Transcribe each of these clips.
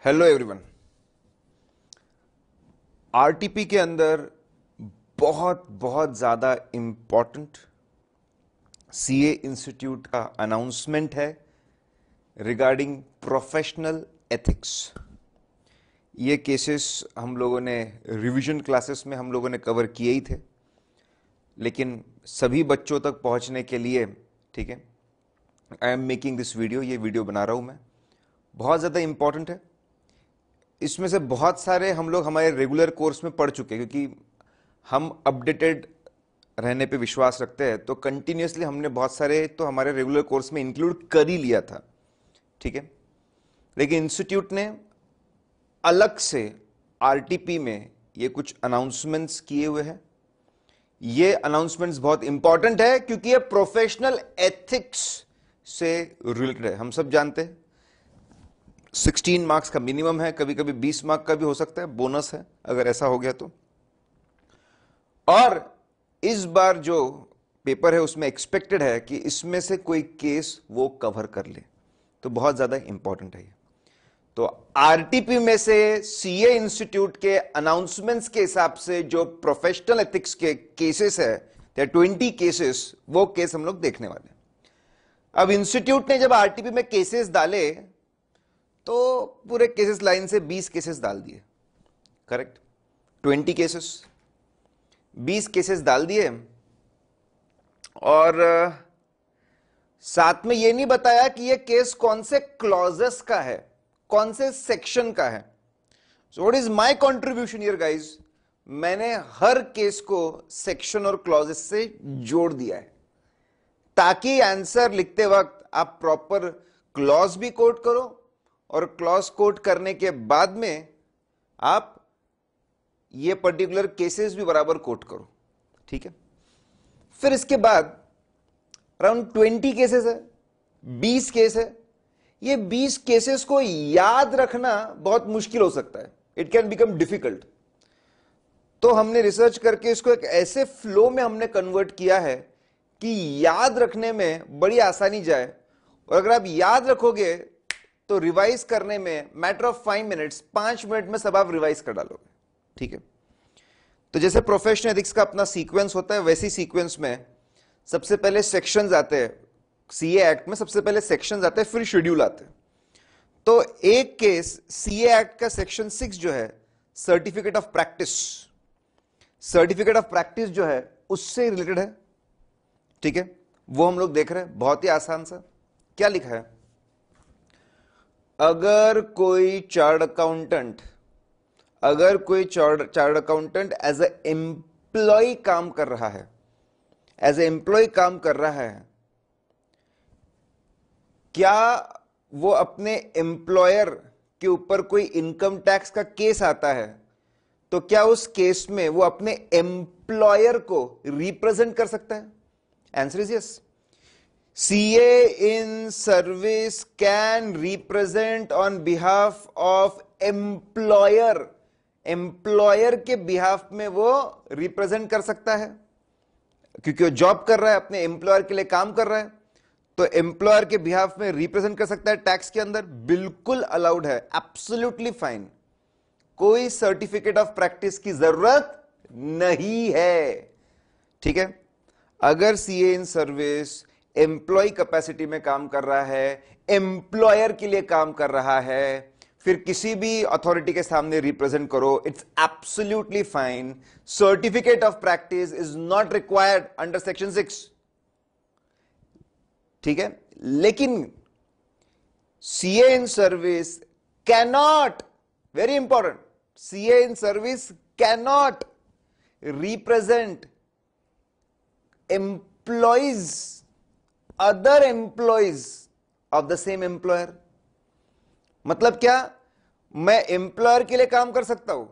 Hello everyone. RTP के अंदर बहुत बहुत ज्यादा इंपॉर्टेंट सीए इंस्टीट्यूट का अनाउंसमेंट है रिगार्डिंग प्रोफेशनल एथिक्स। ये केसेस हम लोगों ने रिवीजन क्लासेस में हम लोगों ने कवर किए ही थे, लेकिन सभी बच्चों तक पहुंचने के लिए, ठीक है, I am making this video. ये वीडियो बना रहा हूं मैं, बहुत ज़्यादा इंपॉर्टेंट है। इसमें से बहुत सारे हम लोग हमारे रेगुलर कोर्स में पढ़ चुके हैं, क्योंकि हम अपडेटेड रहने पे विश्वास रखते हैं, तो कंटिन्यूसली हमने बहुत सारे तो हमारे रेगुलर कोर्स में इंक्लूड कर ही लिया था, ठीक है। लेकिन इंस्टीट्यूट ने अलग से आरटीपी में ये कुछ अनाउंसमेंट्स किए हुए हैं। ये अनाउंसमेंट्स बहुत इंपॉर्टेंट है क्योंकि ये प्रोफेशनल एथिक्स से रिलेटेड है। हम सब जानते हैं 16 मार्क्स का मिनिमम है, कभी कभी 20 मार्क का भी हो सकता है, बोनस है अगर ऐसा हो गया तो। और इस बार जो पेपर है उसमें एक्सपेक्टेड है कि इसमें से कोई केस वो कवर कर ले, तो बहुत ज्यादा इंपॉर्टेंट है ये। तो आरटीपी में से सीए इंस्टीट्यूट के अनाउंसमेंट्स के हिसाब से जो प्रोफेशनल एथिक्स के केसेस है 20 केसेस, वो केस हम लोग देखने वाले हैं। अब इंस्टीट्यूट ने जब आरटीपी में केसेस डाले तो पूरे केसेस लाइन से 20 केसेस डाल दिए, करेक्ट। 20 केसेस, 20 केसेस डाल दिए, और साथ में यह नहीं बताया कि यह केस कौन से क्लॉजेस का है, कौन से सेक्शन का है। So what is my contribution here guys? मैंने हर केस को सेक्शन और क्लॉजेस से जोड़ दिया है, ताकि आंसर लिखते वक्त आप प्रॉपर क्लॉज भी कोट करो और क्लॉज कोट करने के बाद में आप ये पर्टिकुलर केसेस भी बराबर कोट करो, ठीक है। फिर इसके बाद अराउंड 20 केसेस है, 20 केस है। ये 20 केसेस को याद रखना बहुत मुश्किल हो सकता है, इट कैन बिकम डिफिकल्ट। तो हमने रिसर्च करके इसको एक ऐसे फ्लो में हमने कन्वर्ट किया है कि याद रखने में बड़ी आसानी जाए, और अगर आप याद रखोगे तो रिवाइज करने में मैटर ऑफ 5 मिनट्स, 5 मिनट में सब आप रिवाइज कर डालोगे, ठीक है। तो जैसे प्रोफेशनल एथिक्स का अपना सीक्वेंस होता है, वैसी सीक्वेंस में सबसे पहले सेक्शंस आते हैं। सीए एक्ट में सबसे पहले सेक्शंस आते हैं, फिर शेड्यूल आते हैं। तो एक केस सीए एक्ट का सेक्शन 6 जो है, certificate of practice, certificate of practice जो है उससे रिलेटेड है, ठीक है। वो हम लोग देख रहे हैं, बहुत ही आसान सा। क्या लिखा है? अगर कोई chart accountant as a employ काम कर रहा है, एज ए एम्प्लॉय काम कर रहा है, क्या वो अपने एम्प्लॉयर के ऊपर कोई इनकम टैक्स का केस आता है, तो क्या उस केस में वो अपने एम्प्लॉयर को रिप्रेजेंट कर सकता है? Answer is yes. CA in service can represent on behalf of employer. Employer के बिहाफ में वो रिप्रेजेंट कर सकता है, क्योंकि वो जॉब कर रहा है, अपने एम्प्लॉयर के लिए काम कर रहा है, तो एम्प्लॉयर के बिहाफ में रिप्रेजेंट कर सकता है टैक्स के अंदर। बिल्कुल अलाउड है, एब्सोल्युटली फाइन। कोई सर्टिफिकेट ऑफ प्रैक्टिस की जरूरत नहीं है, ठीक है। अगर CA in service employ capacity में काम कर रहा है, एम्प्लॉयर के लिए काम कर रहा है, फिर किसी भी अथॉरिटी के सामने रिप्रेजेंट करो, it's absolutely fine. Certificate of practice is not required under section 6, ठीक है। लेकिन CA in service cannot, very important, CA in service cannot represent employees, other employees of the same employer. मतलब क्या? मैं employer के लिए काम कर सकता हूं,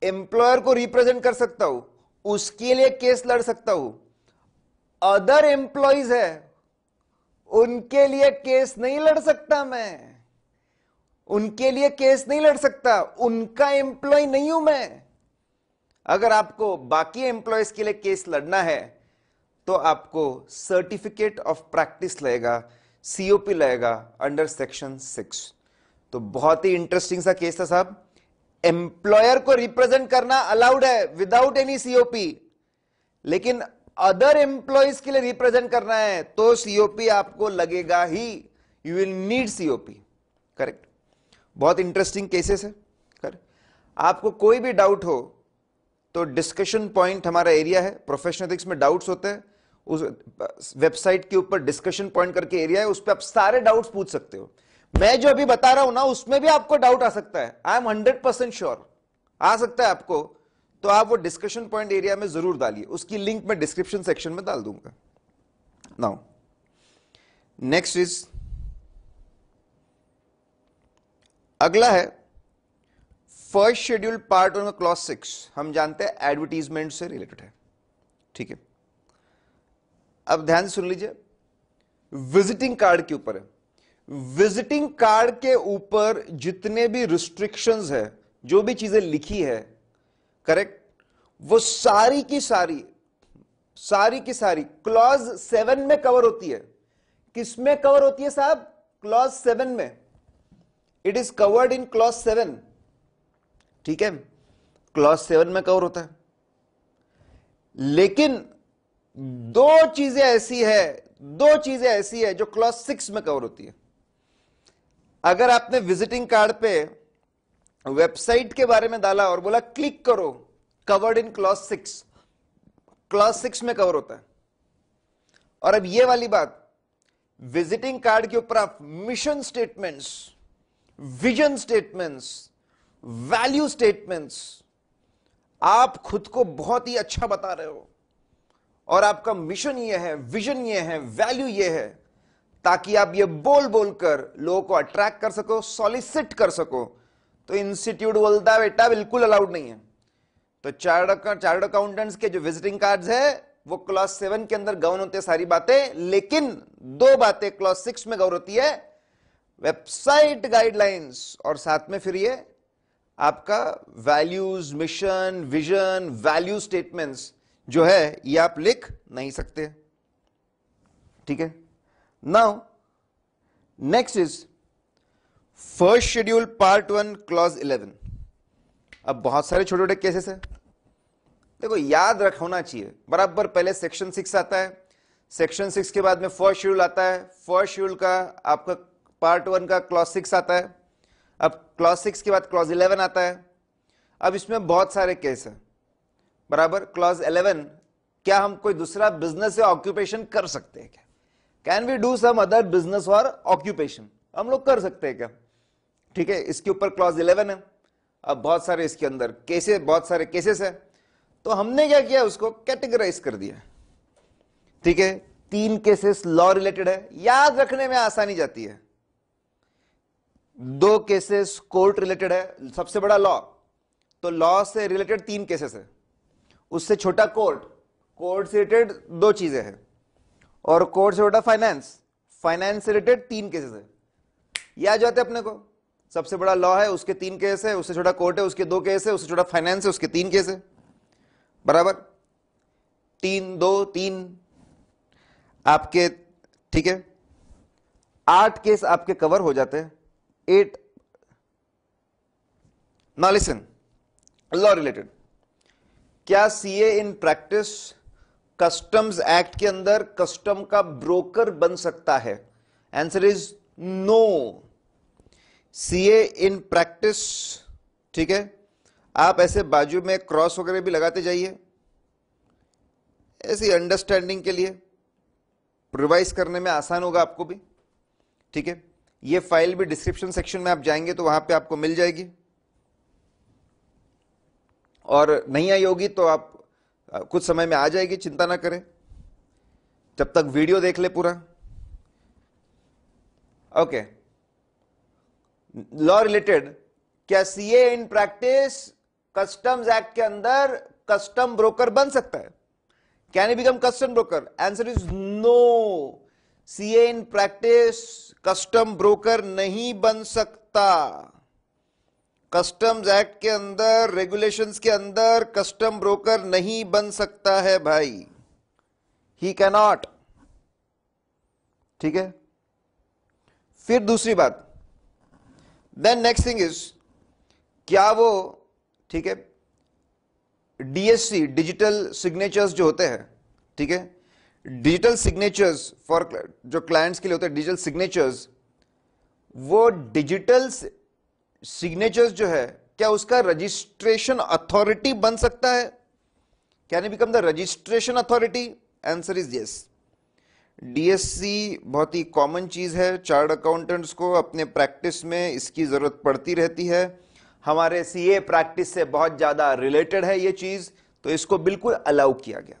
एम्प्लॉयर को रिप्रेजेंट कर सकता हूं, उसके लिए केस लड़ सकता हूं। अदर एम्प्लॉइज है, उनके लिए केस नहीं लड़ सकता, मैं उनके लिए केस नहीं लड़ सकता, उनका एम्प्लॉय नहीं हूं मैं। अगर आपको बाकी एम्प्लॉयज के लिए केस लड़ना है तो आपको सर्टिफिकेट ऑफ प्रैक्टिस लगेगा, सीओपी लगेगा अंडर सेक्शन 6। तो बहुत ही इंटरेस्टिंग सा केस था साहब। एम्प्लॉयर को रिप्रेजेंट करना अलाउड है विदाउट एनी सीओपी, लेकिन अदर एम्प्लॉयज के लिए रिप्रेजेंट करना है तो सीओपी आपको लगेगा ही, you will need COP. Correct, बहुत इंटरेस्टिंग केसेस है। करेक्ट, आपको कोई भी डाउट हो तो डिस्कशन पॉइंट हमारा एरिया है, प्रोफेशनल एथिक्स में डाउट्स होते हैं, उस वेबसाइट के ऊपर डिस्कशन पॉइंट करके एरिया है, उस पर आप सारे डाउट्स पूछ सकते हो। मैं जो अभी बता रहा हूं ना उसमें भी आपको डाउट आ सकता है, आई एम 100% श्योर आ सकता है आपको, तो आप वो डिस्कशन पॉइंट एरिया में जरूर डालिए, उसकी लिंक मैं डिस्क्रिप्शन सेक्शन में डाल दूंगा। नाउ नेक्स्ट इज, अगला है फर्स्ट शेड्यूल पार्ट 1 क्लॉज 6, हम जानते हैं एडवर्टीजमेंट से रिलेटेड है। ठीक है, अब ध्यान से सुन लीजिए, विजिटिंग कार्ड के ऊपर है। विजिटिंग कार्ड के ऊपर जितने भी रिस्ट्रिक्शंस है, जो भी चीजें लिखी है, करेक्ट, वो सारी की सारी क्लॉज 7 में कवर होती है। किस में कवर होती है साहब? क्लॉज 7 में। It is covered in clause 7। ठीक है, क्लॉज 7 में कवर होता है। लेकिन दो चीजें ऐसी है जो क्लॉज 6 में कवर होती है। अगर आपने विजिटिंग कार्ड पे वेबसाइट के बारे में डाला और बोला क्लिक करो, कवर्ड इन क्लॉज 6, क्लॉज 6 में कवर होता है। और अब ये वाली बात, विजिटिंग कार्ड के ऊपर आप mission statements, vision statements, value statements, आप खुद को बहुत ही अच्छा बता रहे हो और आपका मिशन ये है, विजन ये है, वैल्यू ये है, ताकि आप ये बोल बोलकर लोगों को अट्रैक्ट कर सको, सॉलिसिट कर सको, तो इंस्टीट्यूट बोलता है बेटा बिल्कुल अलाउड नहीं है। तो चार्टर्ड अकाउंटेंट्स के जो विजिटिंग कार्ड्स है वो क्लॉज 7 के अंदर गवर्न होते हैं सारी बातें, लेकिन दो बातें क्लॉज 6 में गवर्न होती है, वेबसाइट गाइडलाइंस और साथ में फिर ये आपका values, mission, vision, value statements जो है ये आप लिख नहीं सकते। ठीक है, now next is first schedule part 1 clause 11। अब बहुत सारे छोटे छोटे केसेस है, देखो याद रख होना चाहिए बराबर। पहले सेक्शन 6 आता है, सेक्शन 6 के बाद में फर्स्ट शेड्यूल आता है, फर्स्ट शेड्यूल का आपका पार्ट 1 का क्लॉज 6 आता है, अब क्लॉज 6 के बाद क्लॉज 11 आता है। अब इसमें बहुत सारे केस है बराबर। क्लॉज 11, क्या हम कोई दूसरा बिजनेस या ऑक्यूपेशन कर सकते हैं क्या? Can we do some other business और ऑक्यूपेशन? हम लोग कर सकते हैं क्या? ठीक है, इसके ऊपर क्लॉज 11 है। अब बहुत सारे इसके अंदर केसेस, बहुत सारे केसेस है, तो हमने क्या किया, उसको कैटेगराइज कर दिया। ठीक है, 3 केसेस लॉ रिलेटेड है, याद रखने में आसानी जाती है। 2 केसेस कोर्ट रिलेटेड है, सबसे बड़ा लॉ, तो लॉ से रिलेटेड 3 केसेस है, उससे छोटा कोर्ट, कोर्ट से रिलेटेड 2 चीजें हैं, और कोर्ट से छोटा फाइनेंस, फाइनेंस से रिलेटेड 3 केसेस है। याद जाते अपने को, सबसे बड़ा लॉ है उसके 3 केस है, उससे छोटा कोर्ट है उसके 2 केस है, उससे छोटा फाइनेंस है उसके 3 केस है, बराबर 3 2 3 आपके। ठीक है, 8 केस आपके कवर हो जाते हैं, 8। नाउ लिसन, लॉ रिलेटेड, क्या CA in practice customs act के अंदर कस्टम का ब्रोकर बन सकता है? Answer is no. CA in practice, ठीक है, आप ऐसे बाजू में क्रॉस वगैरह भी लगाते जाइए, ऐसी अंडरस्टैंडिंग के लिए, रिवाइज करने में आसान होगा आपको भी। ठीक है, ये फाइल भी डिस्क्रिप्शन सेक्शन में आप जाएंगे तो वहां पे आपको मिल जाएगी, और नहीं आई होगी तो आप कुछ समय में आ जाएगी, चिंता ना करें, जब तक वीडियो देख ले पूरा। ओके, लॉ रिलेटेड, क्या CA in practice customs act के अंदर कस्टम ब्रोकर बन सकता है? Can he become custom broker? Answer is no. CA in practice custom broker नहीं बन सकता। कस्टम्स एक्ट के अंदर, रेगुलेशंस के अंदर कस्टम ब्रोकर नहीं बन सकता है भाई, ही कैन नॉट। ठीक है, फिर दूसरी बात, देन नेक्स्ट थिंग इज, क्या वो, ठीक है, डीएससी डिजिटल सिग्नेचर्स जो होते हैं, ठीक है, डिजिटल सिग्नेचर्स फॉर जो क्लाइंट्स के लिए होते हैं डिजिटल सिग्नेचर्स, वो डिजिटल सिग्नेचर्स जो है क्या उसका रजिस्ट्रेशन अथॉरिटी बन सकता है? Can it become the registration authority? Answer is yes. DSC बहुत ही कॉमन चीज है, चार्ट अकाउंटेंट्स को अपने प्रैक्टिस में इसकी जरूरत पड़ती रहती है, हमारे सीए प्रैक्टिस से बहुत ज्यादा रिलेटेड है ये चीज, तो इसको बिल्कुल अलाउ किया गया।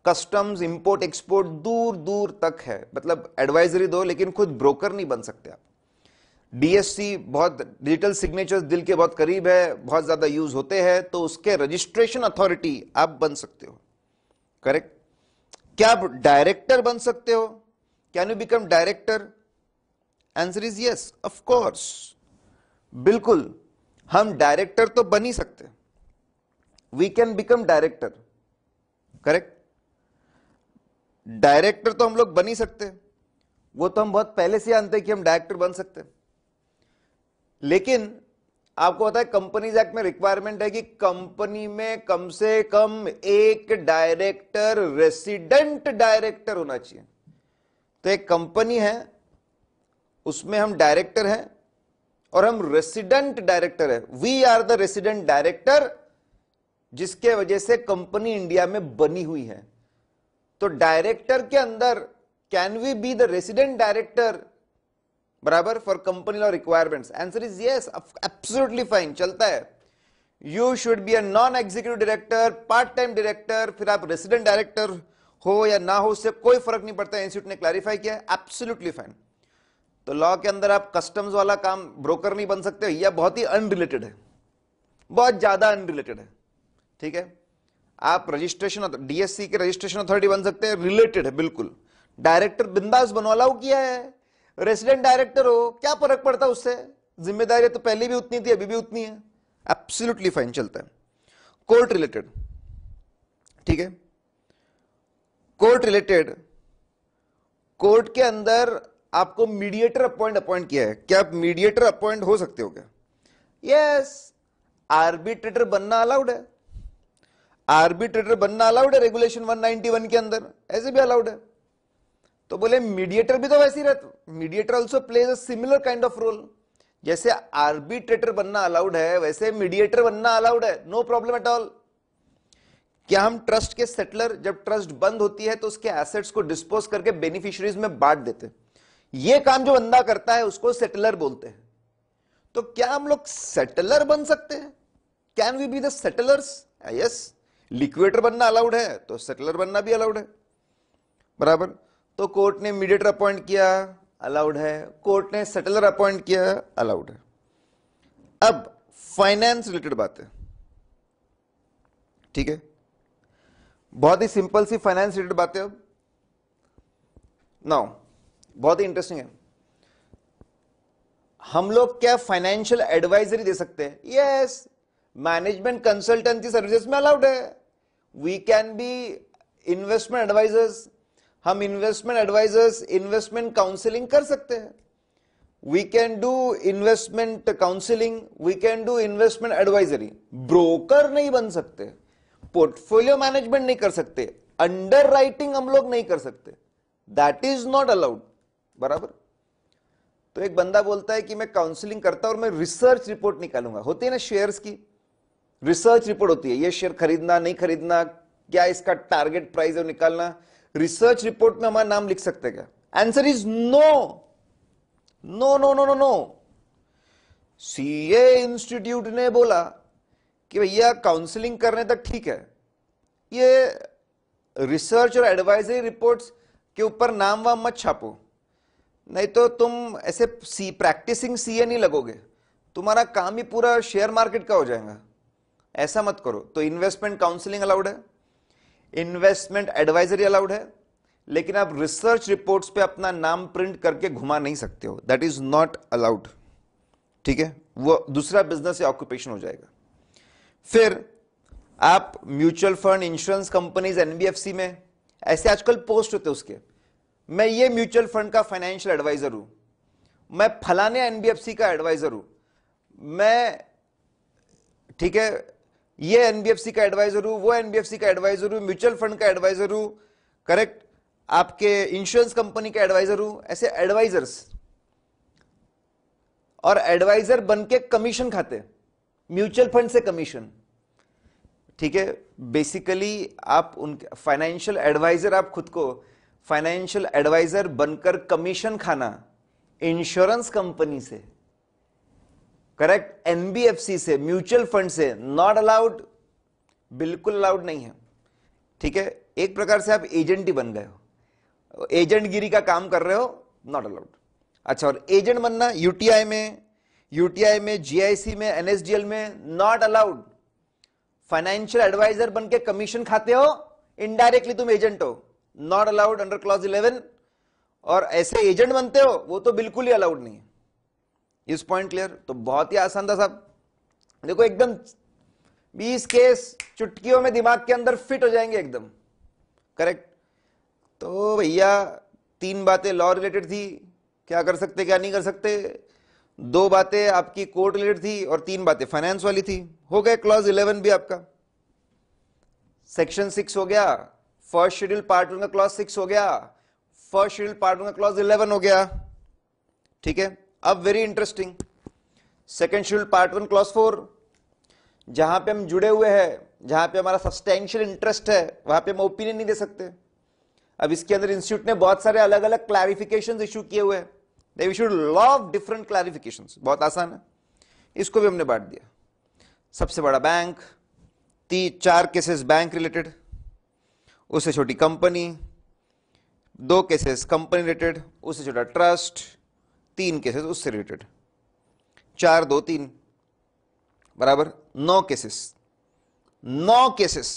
कस्टम्स, इंपोर्ट एक्सपोर्ट दूर दूर तक है, मतलब एडवाइजरी दो लेकिन खुद ब्रोकर नहीं बन सकते आप। डीएससी बहुत, डिजिटल सिग्नेचर्स दिल के बहुत करीब है, बहुत ज्यादा यूज होते हैं, तो उसके रजिस्ट्रेशन अथॉरिटी आप बन सकते हो। करेक्ट। क्या आप डायरेक्टर बन सकते हो? Can you become director? Answer is yes, of course, बिल्कुल हम डायरेक्टर तो बन ही सकते, we can become director. Correct, director तो हम लोग बन ही सकते, वो तो हम बहुत पहले से जानते हैं कि हम डायरेक्टर बन सकते। लेकिन आपको पता है कंपनीज एक्ट में रिक्वायरमेंट है कि कंपनी में कम से कम एक डायरेक्टर, रेसिडेंट डायरेक्टर होना चाहिए। तो एक कंपनी है, उसमें हम डायरेक्टर हैं और हम रेसिडेंट डायरेक्टर है, we are the resident director, जिसके वजह से कंपनी इंडिया में बनी हुई है। तो डायरेक्टर के अंदर can we be the resident director बराबर for company law requirements? Answer is yes, absolutely fine, चलता है। You should be a non executive director, part time director, फिर आप रेसिडेंट डायरेक्टर हो या ना हो, उससे कोई फर्क नहीं पड़ता, इंस्टीट्यूट ने क्लैरिफाई किया है, एब्सोल्युटली फाइन। तो लॉ के अंदर आप कस्टम्स वाला काम, ब्रोकर नहीं बन सकते, यह बहुत ही अनरिलेटेड है, बहुत ज्यादा अनरिलेटेड है। ठीक है, आप रजिस्ट्रेशन, डीएससी के रजिस्ट्रेशन अथॉरिटी बन सकते हैं, रिलेटेड है बिल्कुल। डायरेक्टर बिंदास बनो, अलाउ किया है, रेसिडेंट डायरेक्टर हो, क्या फर्क पड़ता है उससे, जिम्मेदारी तो पहले भी उतनी थी, अभी भी उतनी है, एब्सोल्युटली फाइन, चलता है। कोर्ट रिलेटेड, ठीक है, कोर्ट रिलेटेड, कोर्ट के अंदर आपको मीडिएटर अपॉइंट किया है, क्या आप मीडिएटर अपॉइंट हो सकते हो क्या? यस, आर्बिट्रेटर बनना अलाउड है, आर्बिट्रेटर बनना अलाउड है रेगुलेशन 191 के अंदर, ऐसे भी अलाउड है। तो बोले मीडिएटर भी तो वैसे ही रहता, mediator also plays a similar kind of role, जैसे आर्बिट्रेटर बनना अलाउड है वैसे मीडिएटर बनना अलाउड है, नो प्रॉब्लम एट ऑल। क्या हम ट्रस्ट के सेटलर, जब ट्रस्ट बंद होती है तो उसके एसेट्स को डिस्पोज करके बेनिफिशियरीज में बांट देते, ये काम जो बंदा करता है उसको सेटलर बोलते हैं। तो क्या हम लोग सेटलर बन सकते हैं? Can we be the settlers? Yes, liquidator बनना अलाउड है तो सेटलर बनना भी अलाउड है, बराबर। तो कोर्ट ने मीडिएटर अपॉइंट किया, अलाउड है, कोर्ट ने सेटलर अपॉइंट किया, अलाउड है। अब फाइनेंस रिलेटेड बात है, ठीक है, बहुत ही सिंपल सी फाइनेंस रिलेटेड बात है। अब नाउ बहुत ही इंटरेस्टिंग है, हम लोग क्या फाइनेंशियल एडवाइजरी दे सकते हैं? यस, मैनेजमेंट कंसल्टेंसी सर्विसेज में अलाउड है। We can be investment advisors, हम इन्वेस्टमेंट एडवाइजर्स इन्वेस्टमेंट काउंसलिंग कर सकते हैं, we can do investment counselling, we can do investment advisory. Broker नहीं बन सकते, पोर्टफोलियो मैनेजमेंट नहीं कर सकते, अंडर राइटिंग हम लोग नहीं कर सकते, दैट इज नॉट अलाउड, बराबर। तो एक बंदा बोलता है कि मैं काउंसलिंग करता और मैं रिसर्च रिपोर्ट निकालूंगा, होती है ना शेयर्स की रिसर्च रिपोर्ट होती है, ये शेयर खरीदना नहीं खरीदना, क्या इसका टारगेट प्राइस है निकालना, रिसर्च रिपोर्ट में हमारा नाम लिख सकते हैं क्या? Answer is no, no no no no no. CA institute ने बोला कि भैया काउंसलिंग करने तक ठीक है, ये रिसर्च और एडवाइजरी रिपोर्ट्स के ऊपर नाम वाम मत छापो, नहीं तो तुम ऐसे प्रैक्टिसिंग सीए नहीं लगोगे, तुम्हारा काम ही पूरा शेयर मार्केट का हो जाएगा, ऐसा मत करो। तो इन्वेस्टमेंट काउंसलिंग अलाउड है, इन्वेस्टमेंट एडवाइजरी अलाउड है, लेकिन आप रिसर्च रिपोर्ट्स पे अपना नाम प्रिंट करके घुमा नहीं सकते हो, दैट इज नॉट अलाउड, ठीक है, वो दूसरा बिजनेस या ऑक्यूपेशन हो जाएगा। फिर आप mutual fund, insurance companies, NBFC में ऐसे आजकल पोस्ट होते उसके, मैं ये म्यूचुअल फंड का फाइनेंशियल एडवाइजर हूं, मैं फलाने एनबीएफसी का एडवाइजर हूं, मैं, ठीक है, ये एनबीएफसी का एडवाइजर हूं, वो एनबीएफसी का एडवाइजर हूं, म्यूचुअल फंड का एडवाइजर हूं, करेक्ट, आपके इंश्योरेंस कंपनी का एडवाइजर हूं, ऐसे एडवाइजर्स, और एडवाइजर बनके कमीशन खाते, म्यूचुअल फंड से कमीशन, ठीक है। बेसिकली आप उनके फाइनेंशियल एडवाइजर, आप खुद को फाइनेंशियल एडवाइजर बनकर कमीशन खाना इंश्योरेंस कंपनी से, करेक्ट, एनबीएफसी से, म्यूचुअल फंड से, नॉट अलाउड, बिल्कुल अलाउड नहीं है, ठीक है। एक प्रकार से आप एजेंट ही बन गए हो, एजेंट गिरी का काम कर रहे हो, नॉट अलाउड। अच्छा, और एजेंट बनना यूटीआई में, जीआईसी में, एनएसडीएल में, नॉट अलाउड। फाइनेंशियल एडवाइजर बन के कमीशन खाते हो, इनडायरेक्टली तुम एजेंट हो, नॉट अलाउड अंडर क्लॉज 11। और ऐसे एजेंट बनते हो, वो तो बिल्कुल ही अलाउड नहीं है। इस पॉइंट क्लियर? तो बहुत ही आसान था साहब, देखो एकदम 20 केस चुटकियों में दिमाग के अंदर फिट हो जाएंगे एकदम, करेक्ट। तो भैया 3 बातें लॉ रिलेटेड थी, क्या कर सकते क्या नहीं कर सकते, 2 बातें आपकी कोर्ट रिलेटेड थी, और 3 बातें फाइनेंस वाली थी। हो गए क्लॉज 11 भी आपका, सेक्शन 6 हो गया, फर्स्ट शेड्यूल पार्ट 1 का क्लॉज 6 हो गया, फर्स्ट शेड्यूल पार्ट 1 का क्लॉज 11 हो गया, ठीक है। अब very interesting, second schedule part 1 clause 4, जहां पे हम जुड़े हुए हैं, जहां पे हमारा सब्सटेंशियल इंटरेस्ट है, वहां पे हम ओपिनियन नहीं दे सकते। अब इसके अंदर इंस्टीट्यूट ने बहुत सारे अलग अलग क्लैरिफिकेशंस इशू किए हुए हैं, they issued law of different clarifications, बहुत आसान है, इसको भी हमने बांट दिया। सबसे बड़ा बैंक, 4 केसेस बैंक रिलेटेड, उससे छोटी कंपनी, 2 केसेस कंपनी रिलेटेड, उससे छोटा ट्रस्ट, 3 केसेस उससे रिलेटेड, 4 2 3 बराबर 9 केसेस। 9 केसेस,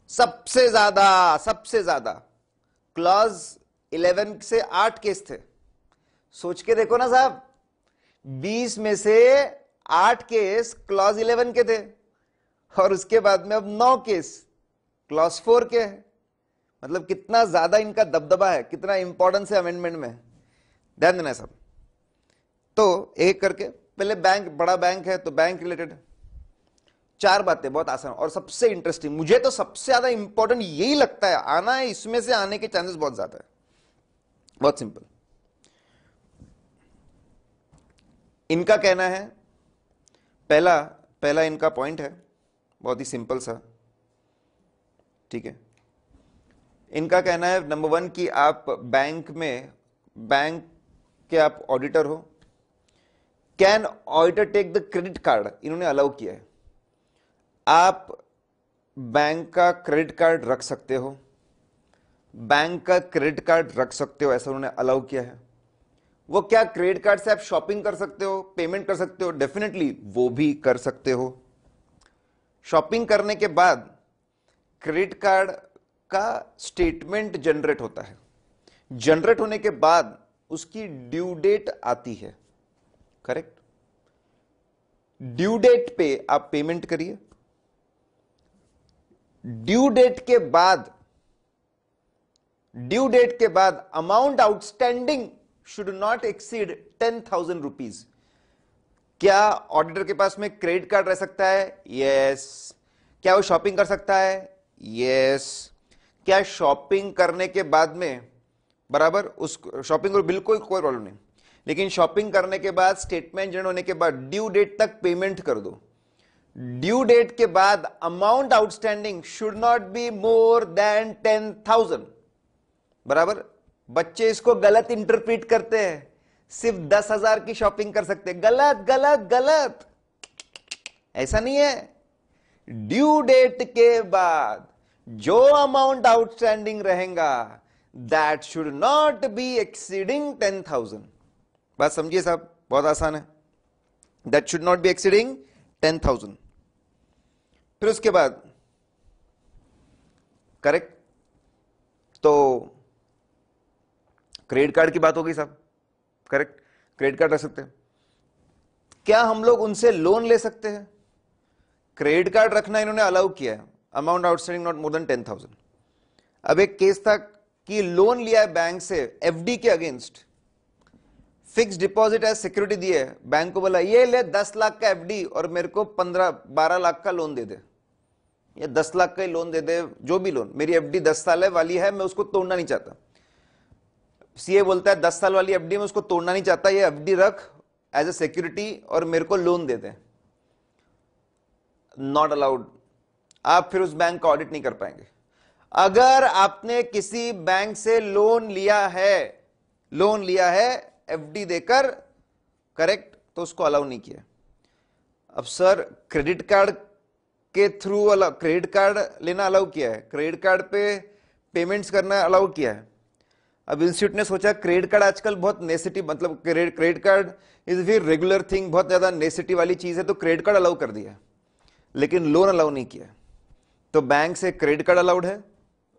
सबसे ज्यादा क्लॉज 11 से 8 केस थे। सोच के देखो ना साहब, 20 में से 8 केस क्लॉज 11 के थे, और उसके बाद में अब 9 केस क्लॉज 4 के हैं। मतलब कितना ज्यादा इनका दबदबा है, कितना इंपॉर्टेंस है अमेंडमेंट में, ध्यान देना सब। तो एक करके पहले बैंक, बड़ा बैंक है तो बैंक रिलेटेड 4 बातें, बहुत आसान और सबसे इंटरेस्टिंग, मुझे तो सबसे ज्यादा इंपॉर्टेंट यही लगता है, आना है इसमें से, आने के चांसेस बहुत ज्यादा है। बहुत सिंपल, इनका कहना है, पहला इनका पॉइंट है बहुत ही सिंपल सा, ठीक है। इनका कहना है नंबर 1 कि आप बैंक के आप ऑडिटर हो, can auditor take the credit card, इन्होंने अलाउ किया है, आप बैंक का क्रेडिट कार्ड रख सकते हो, बैंक का क्रेडिट कार्ड रख सकते हो, ऐसा उन्होंने अलाउ किया है। वो क्या, क्रेडिट कार्ड से आप शॉपिंग कर सकते हो, पेमेंट कर सकते हो, डेफिनेटली वो भी कर सकते हो। शॉपिंग करने के बाद क्रेडिट कार्ड का स्टेटमेंट जनरेट होता है, जनरेट होने के बाद उसकी ड्यू डेट आती है, करेक्ट। ड्यू डेट पे आप पेमेंट करिए, ड्यू डेट के बाद amount outstanding should not exceed 10,000 rupees. क्या ऑडिटर के पास में क्रेडिट कार्ड रह सकता है? यस। क्या वो शॉपिंग कर सकता है? यस। क्या शॉपिंग करने के बाद में बराबर उस शॉपिंग को बिल्कुल कोई प्रॉब्लम नहीं, लेकिन शॉपिंग करने के बाद स्टेटमेंट जनरेट होने के बाद ड्यू डेट तक पेमेंट कर दो। ड्यू डेट के बाद amount outstanding should not be more than 10,000, बराबर। बच्चे इसको गलत इंटरप्रीट करते हैं, सिर्फ 10,000 की शॉपिंग कर सकते हैं, गलत गलत गलत, ऐसा नहीं है। ड्यू डेट के बाद जो अमाउंट आउटस्टैंडिंग रहेगा that should not B exceeding 10,000। बात समझिए साहब, बहुत आसान है, that should not B exceeding 10,000। फिर उसके बाद करेक्ट, तो क्रेडिट कार्ड की बात हो गई साहब, करेक्ट, क्रेडिट कार्ड रख सकते हैं। क्या हम लोग उनसे लोन ले सकते हैं? क्रेडिट कार्ड रखना इन्होंने अलाउ किया है, amount outstanding not more than 10,000। अब एक केस था कि लोन लिया है बैंक से एफडी के against fix deposit as security दिए, बैंक को बोला ये ले 10 लाख का एफडी और मेरे को 15-12 लाख का लोन दे दे, या 10 लाख का ही लोन दे दे, जो भी लोन, मेरी एफडी 10 साल वाली है, मैं उसको तोड़ना नहीं चाहता। सीए बोलता है 10 साल वाली एफडी में उसको तोड़ना नहीं चाहता, ये एफडी रख एज ए सिक्योरिटी और मेरे को loan they they. Not allowed, आप फिर उस बैंक का ऑडिट नहीं कर पाएंगे। अगर आपने किसी बैंक से लोन लिया है एफडी देकर, करेक्ट, तो उसको अलाउ नहीं किया। अब सर क्रेडिट कार्ड के थ्रू क्रेडिट कार्ड लेना अलाउ किया है, क्रेडिट कार्ड पे पेमेंट्स करना अलाउ किया है। अब इंस्टीट्यूट ने सोचा क्रेडिट कार्ड आजकल बहुत नेसेसिटी, मतलब credit card is very regular thing, बहुत ज्यादा नेसेसिटी वाली चीज है, तो क्रेडिट कार्ड अलाउ कर दिया, लेकिन लोन अलाउ नहीं किया। तो बैंक से क्रेडिट कार्ड अलाउड है,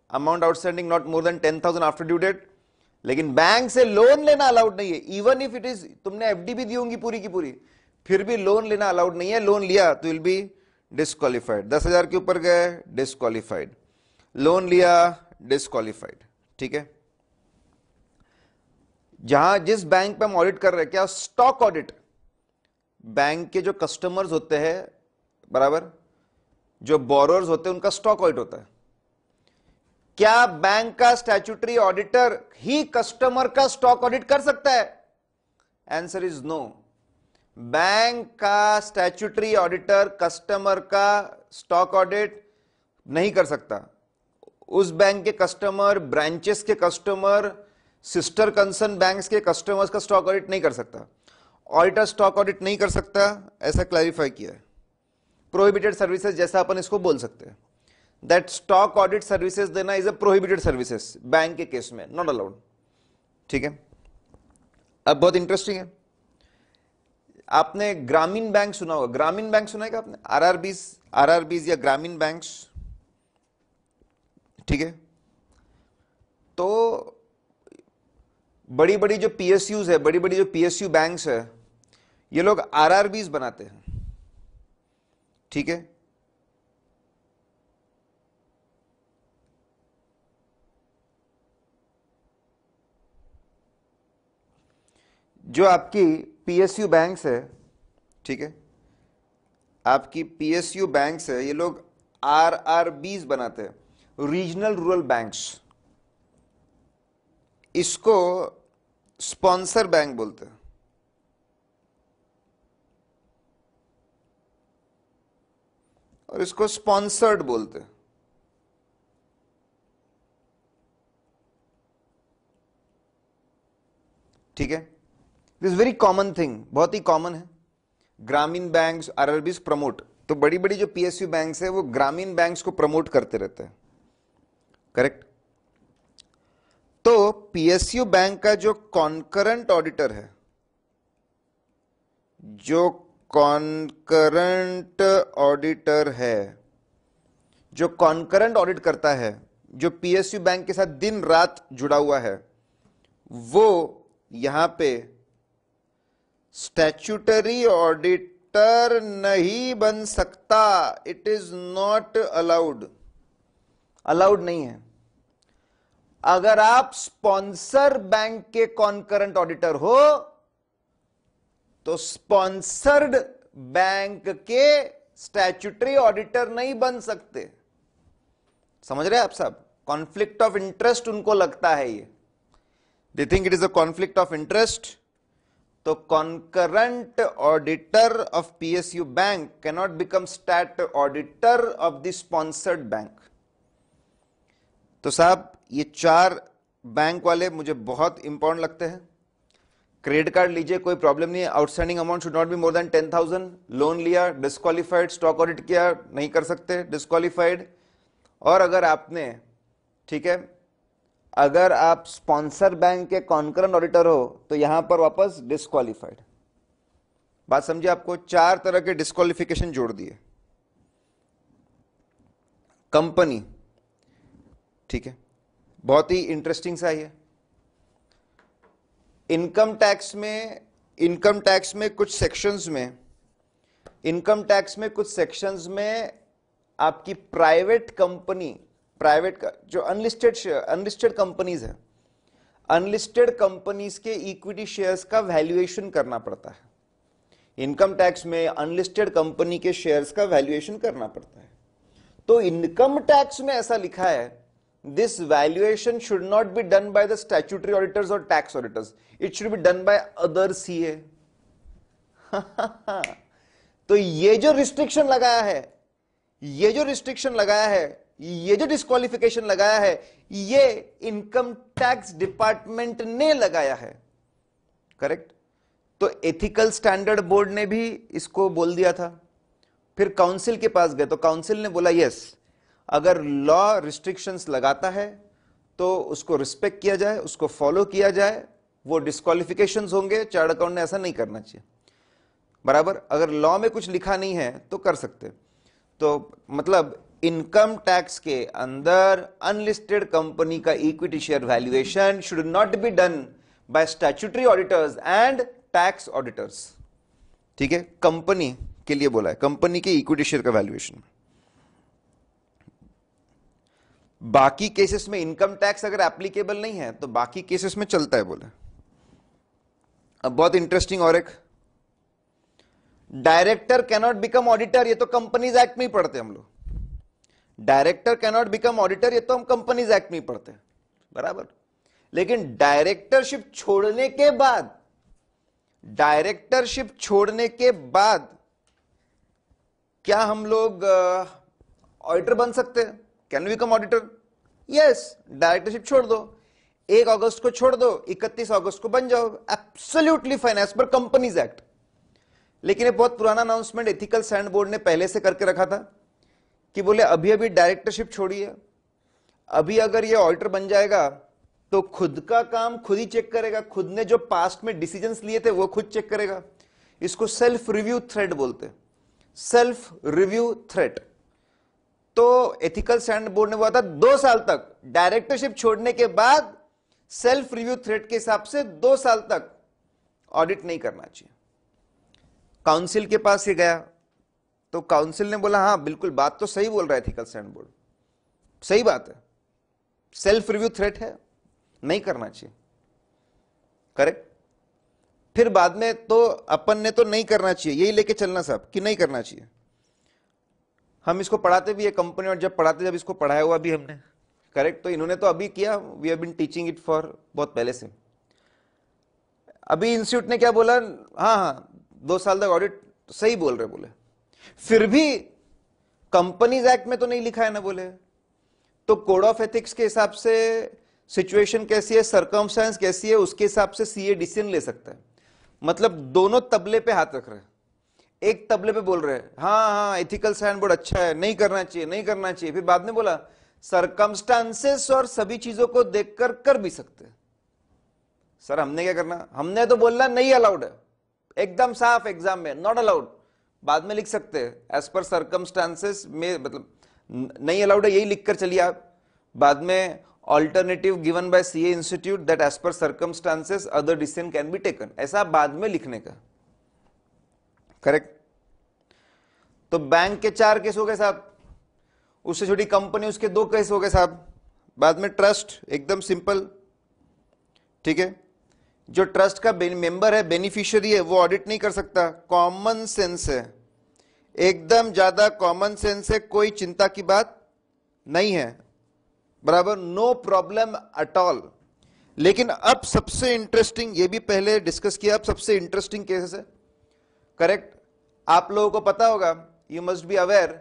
amount outstanding not more than 10,000 after due date, लेकिन बैंक से लोन लेना अलाउड नहीं है। इवन इफ इट इज, तुमने एफडी भी दी होंगी पूरी की पूरी, फिर भी लोन लेना अलाउड नहीं है। लोन लिया तो विल बी डिस्क्वालिफाइड। 10,000 के ऊपर गए डिस्क्वालिफाइड, लोन लिया डिस्क्वालिफाइड। ठीक है, जहां जिस बैंक पे हम ऑडिट कर रहे हैं, क्या स्टॉक ऑडिट, बैंक के जो कस्टमर्स होते हैं, बराबर, जो बोरोअर्स होते हैं, उनका स्टॉक ऑडिट होता है। क्या बैंक का स्टैट्यूटरी ऑडिटर ही कस्टमर का स्टॉक ऑडिट कर सकता है? Answer is no. बैंक का स्टैट्यूटरी ऑडिटर कस्टमर का स्टॉक ऑडिट नहीं कर सकता। उस बैंक के कस्टमर, ब्रांचेस के कस्टमर, सिस्टर कंसर्न बैंक्स के कस्टमर्स का स्टॉक ऑडिट नहीं कर सकता। ऑडिटर स्टॉक ऑडिट नहीं कर सकता, ऐसा क्लैरिफाई किया है। प्रोहिबिटेड सर्विसेज जैसा अपन इसको बोल सकते हैं, दैट स्टॉक ऑडिट सर्विसेज देना is a prohibited services bank के केस में, नॉट अलाउड। ठीक है, अब बहुत इंटरेस्टिंग है, आपने ग्रामीण बैंक सुना होगा, ग्रामीण बैंक सुना है क्या आपने? आरआरबीज या ग्रामीण बैंक्स। ठीक है, तो बड़ी बड़ी जो पीएसयूज है, बड़ी बड़ी जो पीएसयू बैंक्स है, ये लोग आरआरबीज बनाते हैं। ठीक है, जो आपकी पीएसयू बैंक्स है, ठीक है, आपकी पीएसयू बैंक्स है, ये लोग आरआरबीज बनाते हैं, रीजनल रूरल बैंक्स। इसको स्पॉन्सर बैंक बोलते हैं। और इसको स्पॉन्सर्ड बोलते हैं। ठीक है, दिस वेरी कॉमन थिंग, बहुत ही कॉमन है। ग्रामीण बैंक्स आरआरबीज प्रमोट, तो बड़ी बड़ी जो पीएसयू बैंक्स है वो ग्रामीण बैंक्स को प्रमोट करते रहते हैं, करेक्ट। तो पीएसयू बैंक का जो कॉन्करेंट ऑडिटर है, जो कॉन्करेंट ऑडिटर है, जो कॉन्करेंट ऑडिट करता है, जो पीएसयू बैंक के साथ दिन रात जुड़ा हुआ है, वो यहां पे स्टैट्यूटरी ऑडिटर नहीं बन सकता। It is not allowed, allowed नहीं है। अगर आप स्पॉन्सर बैंक के कॉन्करेंट ऑडिटर हो तो स्पॉन्सर्ड बैंक के स्टैट्यूटरी ऑडिटर नहीं बन सकते। समझ रहे हैं आप सब? कॉन्फ्लिक्ट ऑफ इंटरेस्ट उनको लगता है, ये they think it is a conflict of interest. तो concurrent auditor of PSU bank can not become stat auditor of the sponsored bank. तो साहब ये चार बैंक वाले मुझे बहुत इंपॉर्टेंट लगते हैं। क्रेडिट कार्ड लीजिए, कोई प्रॉब्लम नहीं है, outstanding amount should not be more than 10,000। Loan लिया डिस्क्वालिफाइड, स्टॉक ऑडिट किया नहीं कर सकते, डिस्क्वालिफाइड। और अगर आपने, ठीक है, अगर आप स्पॉन्सर बैंक के कॉन्करेंट ऑडिटर हो तो यहां पर वापस डिस्क्वालिफाइड। बात समझिए, आपको चार तरह के डिस्क्वालिफिकेशन जोड़ दिए। कंपनी, ठीक है, बहुत ही इंटरेस्टिंग सा है। इनकम टैक्स में कुछ सेक्शंस में, इनकम टैक्स में कुछ सेक्शंस में आपकी प्राइवेट कंपनी, प्राइवेट का जो अनलिस्टेड कंपनीज है, अनलिस्टेड कंपनीज के इक्विटी शेयर्स का वैल्यूएशन करना पड़ता है। इनकम टैक्स में अनलिस्टेड कंपनी के शेयर्स का वैल्यूएशन करना पड़ता है। तो इनकम टैक्स में ऐसा लिखा है, this valuation should not be done by the statutory auditors और tax auditors, it should be done by other CA. तो ये जो रिस्ट्रिक्शन लगाया है, ये जो डिस्क्वालिफिकेशन लगाया है, ये इनकम टैक्स डिपार्टमेंट ने लगाया है। करेक्ट। तो एथिकल स्टैंडर्ड बोर्ड ने भी इसको बोल दिया था। फिर काउंसिल के पास गए तो काउंसिल ने बोला यस, अगर लॉ रिस्ट्रिक्शंस लगाता है तो उसको रिस्पेक्ट किया जाए, उसको फॉलो किया जाए। वो डिस्क्वालिफिकेशंस होंगे, चार्ट अकाउंट ने ऐसा नहीं करना चाहिए। बराबर, अगर लॉ में कुछ लिखा नहीं है तो कर सकते। तो मतलब इनकम टैक्स के अंदर अनलिस्टेड कंपनी का equity share valuation should not be done bye statutory auditors and tax auditors. ठीक है, कंपनी के लिए बोला है, कंपनी के इक्विटी शेयर का वैल्यूएशन। बाकी केसेस में इनकम टैक्स अगर एप्लीकेबल नहीं है तो बाकी केसेस में चलता है बोले। अब बहुत इंटरेस्टिंग और एक, डायरेक्टर कैनॉट बिकम ऑडिटर, ये तो कंपनीज एक्ट में ही पढ़ते हम लोग। डायरेक्टर कैनॉट बिकम ऑडिटर, ये तो हम कंपनीज एक्ट में ही पढ़ते हैं। बराबर। लेकिन डायरेक्टरशिप छोड़ने के बाद, डायरेक्टरशिप छोड़ने के बाद क्या हम लोग ऑडिटर बन सकते हैं? Can we become auditor? Yes, directorship छोड़ दो, 1 अगस्त को छोड़ दो, 31 अगस्त को बन जाओ, absolutely fine as per companies act. लेकिन ये बहुत पुराना अनाउंसमेंट एथिकल स्टैंड बोर्ड ने पहले से करके रखा था कि बोले अभी अभी डायरेक्टरशिप छोड़िए, अभी अगर ये ऑडिटर बन जाएगा तो खुद का काम खुद ही चेक करेगा, खुद ने जो पास्ट में डिसीजंस लिए थे वो खुद चेक करेगा। इसको सेल्फ रिव्यू थ्रेट बोलते हैं, सेल्फ रिव्यू थ्रेट। तो एथिकल स्टैंड बोर्ड ने बोला था 2 साल तक, डायरेक्टरशिप छोड़ने के बाद सेल्फ रिव्यू थ्रेट के हिसाब से 2 साल तक ऑडिट नहीं करना चाहिए। काउंसिल के पास ये गया तो काउंसिल ने बोला हाँ बिल्कुल, बात तो सही बोल रहा है एथिकल स्टैंड बोर्ड, सही बात है, सेल्फ रिव्यू थ्रेट है, नहीं करना चाहिए। करेक्ट। फिर बाद में तो अपन ने तो नहीं करना चाहिए यही लेके चलना साहब कि नहीं करना चाहिए। हम इसको पढ़ाते भी है कंपनी, और जब पढ़ाते जब इसको पढ़ाया हुआ भी हमने। करेक्ट। तो इन्होंने तो अभी किया, we have been teaching it for बहुत पहले से। अभी इंस्टीट्यूट ने क्या बोला, हाँ हाँ 2 साल तक ऑडिट, सही बोल रहे बोले। फिर भी कंपनीज एक्ट में तो नहीं लिखा है ना बोले, तो कोड ऑफ एथिक्स के हिसाब से सिचुएशन कैसी है, सर्कमस्टेंस कैसी है, उसके हिसाब से सीए डिसीजन ले सकता है। मतलब दोनों तबले पे हाथ रख रहे हैं। एक तबले पे बोल रहे हैं हाँ हाँ एथिकल स्टैंड बोर्ड अच्छा है, नहीं करना चाहिए, नहीं करना चाहिए, फिर बाद में बोला सर्कमस्टांसेस और सभी चीजों को देखकर कर भी सकते हैं। सर हमने क्या करना, हमने तो बोलना नहीं अलाउड है, एकदम साफ एग्जाम में नॉट अलाउड, बाद में लिख सकते हैं एज पर सर्कमस्टांसेस में, मतलब नहीं अलाउड है यही लिखकर चलिए आप, बाद में alternative given by CA institute that as per circumstances other decision can be taken, ऐसा बाद में लिखने का। करेक्ट। तो बैंक के 4 केस हो गए साहब, उससे छोटी कंपनी उसके 2 केस हो गए साहब, बाद में ट्रस्ट एकदम सिंपल। ठीक है, जो ट्रस्ट का मेंबर है, बेनिफिशियरी है, वो ऑडिट नहीं कर सकता, कॉमन सेंस है, एकदम ज्यादा कॉमन सेंस है, कोई चिंता की बात नहीं है। बराबर, नो प्रॉब्लम एट ऑल। लेकिन अब सबसे इंटरेस्टिंग, ये भी पहले डिस्कस किया, अब सबसे इंटरेस्टिंग केसेस है। करेक्ट। आप लोगों को पता होगा, यू मस्ट बी अवेयर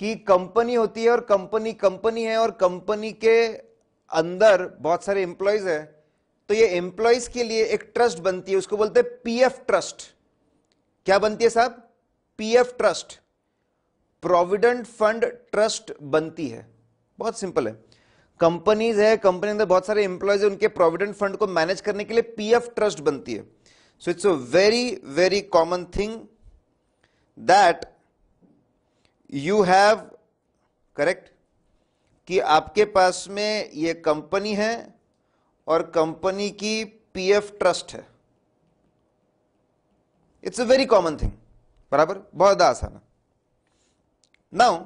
कि कंपनी होती है और कंपनी है और कंपनी के अंदर बहुत सारे एम्प्लॉयज है, तो ये एम्प्लॉयज के लिए एक ट्रस्ट बनती है, उसको बोलते हैं पीएफ ट्रस्ट। क्या बनती है साहब? PF trust, provident fund trust बनती है। बहुत सिंपल है, कंपनीज है, कंपनी के अंदर बहुत सारे एम्प्लॉयज है, उनके प्रोविडेंट फंड को मैनेज करने के लिए पीएफ ट्रस्ट बनती है। So it's a very very common thing that you have, correct, कि आपके पास में ये कंपनी है और कंपनी की पीएफ ट्रस्ट है। It's a very common thing. बराबर, बहुत आसान है। नाउ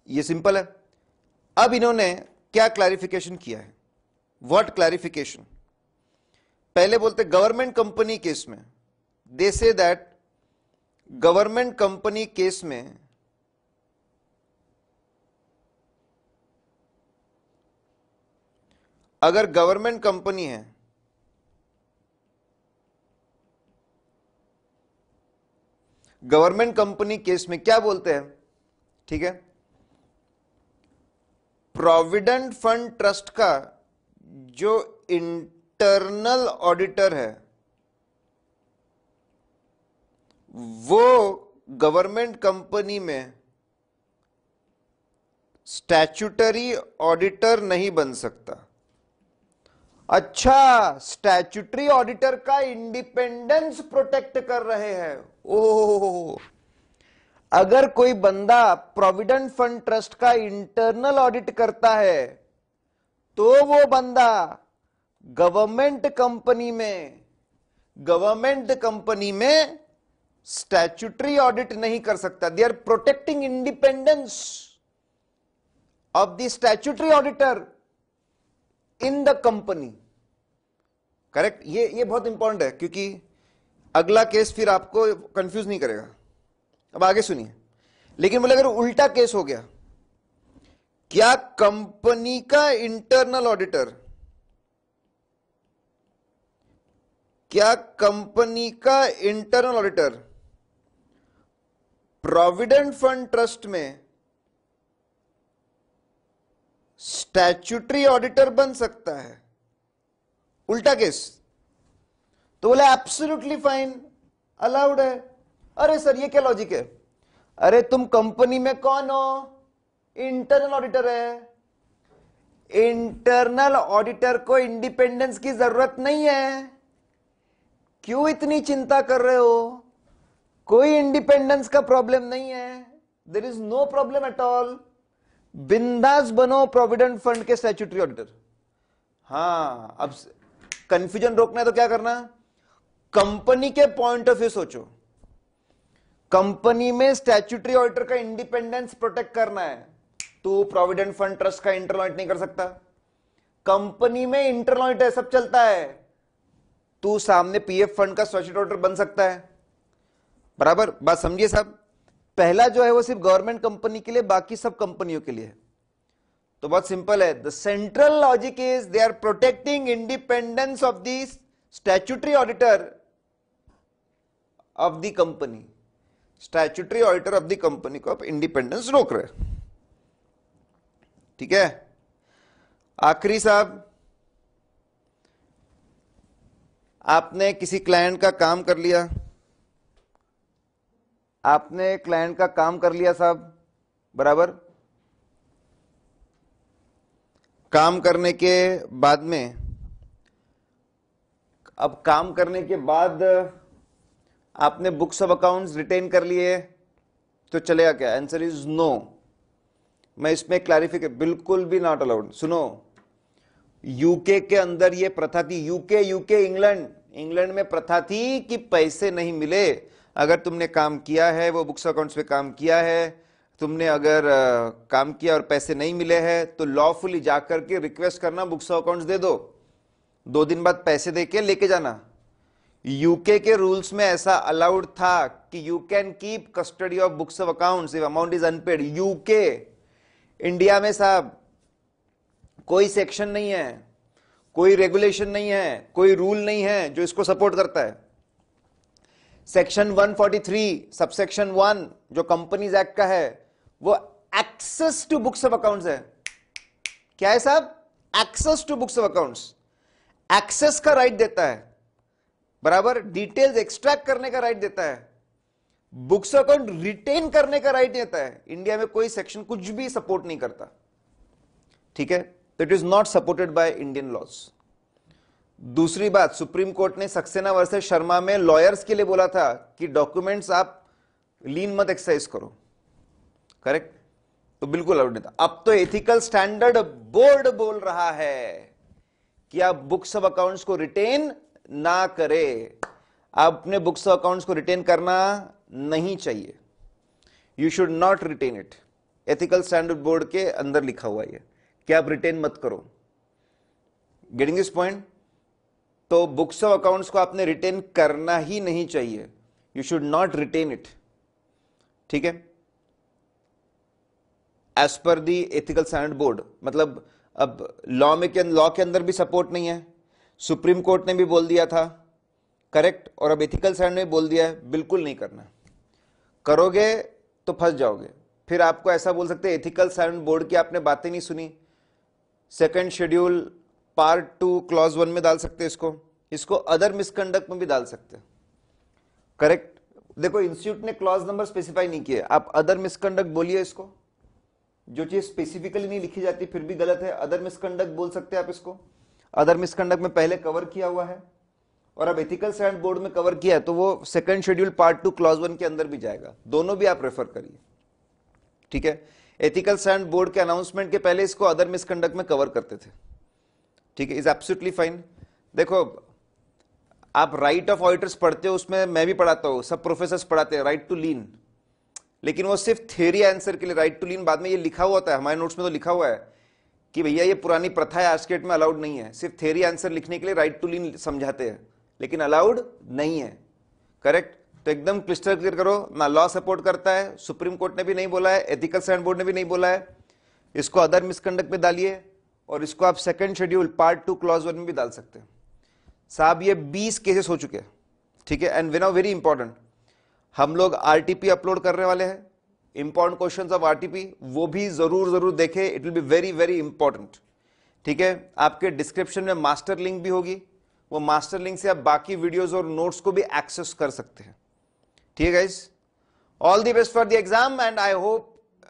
ये सिंपल है। अब इन्होंने क्या क्लैरिफिकेशन किया है, व्हाट क्लैरिफिकेशन? पहले बोलते गवर्नमेंट कंपनी केस में, दे say that government company case में अगर गवर्नमेंट कंपनी है, गवर्नमेंट कंपनी केस में क्या बोलते हैं, ठीक है, प्रोविडेंट फंड ट्रस्ट का जो इंटरनल ऑडिटर है वो गवर्नमेंट कंपनी में स्टैच्यूटरी ऑडिटर नहीं बन सकता। अच्छा, स्टैच्यूटरी ऑडिटर का इंडिपेंडेंस प्रोटेक्ट कर रहे हैं। ओह, अगर कोई बंदा प्रोविडेंट फंड ट्रस्ट का इंटरनल ऑडिट करता है तो वो बंदा गवर्नमेंट कंपनी में स्टैच्यूटरी ऑडिट नहीं कर सकता। They are protecting independence of the statutory auditor in the company. Correct, ये बहुत इंपॉर्टेंट है क्योंकि अगला केस फिर आपको कंफ्यूज नहीं करेगा। अब आगे सुनिए, लेकिन बोले अगर उल्टा केस हो गया, क्या कंपनी का internal auditor, provident fund trust में स्टैच्यूटरी ऑडिटर बन सकता है? उल्टा केस तो बोले एब्सोल्युटली फाइन, अलाउड है। अरे सर ये क्या लॉजिक है? अरे तुम कंपनी में कौन हो? इंटरनल ऑडिटर है। इंटरनल ऑडिटर को इंडिपेंडेंस की जरूरत नहीं है, क्यों इतनी चिंता कर रहे हो? कोई इंडिपेंडेंस का प्रॉब्लम नहीं है, there is no problem at all. बिंदास बनो प्रोविडेंट फंड के स्टैच्यूटरी ऑडिटर। हाँ, अब कंफ्यूजन रोकना है तो क्या करना, कंपनी के पॉइंट ऑफ व्यू सोचो। कंपनी में स्टैच्यूटरी ऑडिटर का इंडिपेंडेंस प्रोटेक्ट करना है, तू प्रोविडेंट फंड ट्रस्ट का इंटरनल ऑडिट नहीं कर सकता। कंपनी में इंटरनल ऑडिट है, सब चलता है, तू सामने पीएफ फंड का स्टैच्यूटरी ऑडिटर बन सकता है। बराबर बात समझिए साहब। पहला जो है वो सिर्फ गवर्नमेंट कंपनी के लिए, बाकी सब कंपनियों के लिए है। तो बहुत सिंपल है, the central logic is they are protecting independence of the statutory auditor of the company. Statutory auditor of the company को आप इंडिपेंडेंस रोक रहे। ठीक है, आखिरी साहब, आपने किसी क्लाइंट का काम कर लिया, आपने क्लाइंट का काम कर लिया साहब, बराबर। काम करने के बाद में, अब काम करने के बाद आपने बुक्स ऑफ अकाउंट्स रिटेन कर लिए तो चलेगा क्या? Answer is no. मैं इसमें क्लैरिफिकेशन, बिल्कुल भी नॉट अलाउड। सुनो, यूके के अंदर ये प्रथा थी, यूके इंग्लैंड में प्रथा थी कि पैसे नहीं मिले अगर तुमने काम किया है, वो बुक्स अकाउंट्स पे काम किया है, तुमने अगर काम किया और पैसे नहीं मिले हैं तो लॉफुली जाकर के रिक्वेस्ट करना बुक्स अकाउंट्स दे दो, 2 दिन बाद पैसे देके लेके जाना। यूके के रूल्स में ऐसा अलाउड था कि you can keep custody of books of accounts if amount is unpaid. UK, India में साहब कोई सेक्शन नहीं है, कोई रेगुलेशन नहीं है, कोई रूल नहीं है जो इसको सपोर्ट करता है। सेक्शन 143 सबसेक्शन 1 जो कंपनीज एक्ट का है वो access to books of accounts है। क्या है साहब? Access to books of accounts. Access का राइट देता है, बराबर, डिटेल्स एक्सट्रैक्ट करने का राइट देता है, बुक्स अकाउंट रिटेन करने का राइट देता है। इंडिया में कोई सेक्शन कुछ भी सपोर्ट नहीं करता। ठीक है, तो it is not supported by Indian laws. दूसरी बात, सुप्रीम कोर्ट ने सक्सेना वर्सेस शर्मा में लॉयर्स के लिए बोला था कि डॉक्यूमेंट्स आप लीन मत एक्सरसाइज करो, करेक्ट, तो बिल्कुल अलाउड नहीं था। अब तो एथिकल स्टैंडर्ड बोर्ड बोल रहा है कि आप बुक्स ऑफ अकाउंट्स को रिटेन ना करें, आपने बुक्स ऑफ अकाउंट्स को रिटेन करना नहीं चाहिए, you should not retain it. Ethical standard board के अंदर लिखा हुआ है कि आप रिटेन मत करो। Getting this point? तो बुक्स ऑफ अकाउंट्स को आपने रिटेन करना ही नहीं चाहिए, you should not retain it, ठीक है, एज पर दी एथिकल स्टैंडर्ड बोर्ड। मतलब अब लॉ के अंदर भी सपोर्ट नहीं है, सुप्रीम कोर्ट ने भी बोल दिया था, करेक्ट, और अब एथिकल स्टैंडर्ड ने बोल दिया है, बिल्कुल नहीं करना। करोगे तो फंस जाओगे। फिर आपको ऐसा बोल सकते हैं एथिकल स्टैंडर्ड बोर्ड की आपने बातें नहीं सुनी, सेकंड शेड्यूल पार्ट 2 क्लॉज 1 में डाल सकते हैं इसको अदर मिसकंडक्ट में भी डाल सकते हैं, करेक्ट। देखो इंस्टीट्यूट ने क्लॉज नंबर स्पेसिफाई नहीं किया, आप अदर मिसकंडक्ट बोलिए इसको, जो चीज स्पेसिफिकली नहीं लिखी जाती फिर भी गलत है, अदर मिसकंडक्ट बोल सकते हैं आप इसको। अदर मिसकंडक्ट में पहले कवर किया हुआ है और अब एथिकल स्टैंडर्ड बोर्ड में कवर किया है, तो वो सेकंड शेड्यूल पार्ट 2 क्लॉज 1 के अंदर भी जाएगा। दोनों भी आप रेफर करिए, ठीक है। एथिकल स्टैंडर्ड बोर्ड के अनाउंसमेंट के पहले इसको अदर मिसकंडक्ट में कवर करते थे, ठीक है, इज एब्सोल्युटली फाइन। देखो आप राइट ऑफ ऑडिटर्स पढ़ते हो, उसमें मैं भी पढ़ाता हूं, सब प्रोफेसर्स पढ़ाते हैं राइट टू लीन, लेकिन वो सिर्फ थ्योरी आंसर के लिए राइट टू लीन, बाद में ये लिखा हुआ होता है, हमारे नोट्स में तो लिखा हुआ है कि भैया ये पुरानी प्रथा है, आज के डेट में अलाउड नहीं है। सिर्फ थ्योरी आंसर लिखने के लिए राइट टू लीन समझाते हैं, लेकिन अलाउड नहीं है, करेक्ट। तो एकदम क्लिस्टर क्लियर करो ना, लॉ सपोर्ट करता है, सुप्रीम कोर्ट ने भी नहीं बोला है, एथिकल स्टैंडर्ड बोर्ड ने भी नहीं बोला है, इसको अदर मिसकंडक्ट में डालिए और इसको आप सेकंड शेड्यूल पार्ट 2 क्लॉज 1 में भी डाल सकते हैं। साहब ये 20 केसेस हो चुके हैं, ठीक है। एंड नाउ वेरी इंपॉर्टेंट, हम लोग आरटीपी अपलोड करने वाले हैं, इंपॉर्टेंट क्वेश्चंस ऑफ आरटीपी, वो भी जरूर देखें, it will be very very important, ठीक है। आपके डिस्क्रिप्शन में मास्टर लिंक भी होगी, वो मास्टर लिंक से आप बाकी वीडियोस और नोट्स को भी एक्सेस कर सकते हैं, ठीक है guys. All the best for the exam and I hope,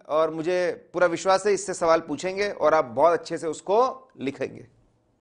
और मुझे पूरा विश्वास है इससे सवाल पूछेंगे और आप बहुत अच्छे से उसको लिखेंगे।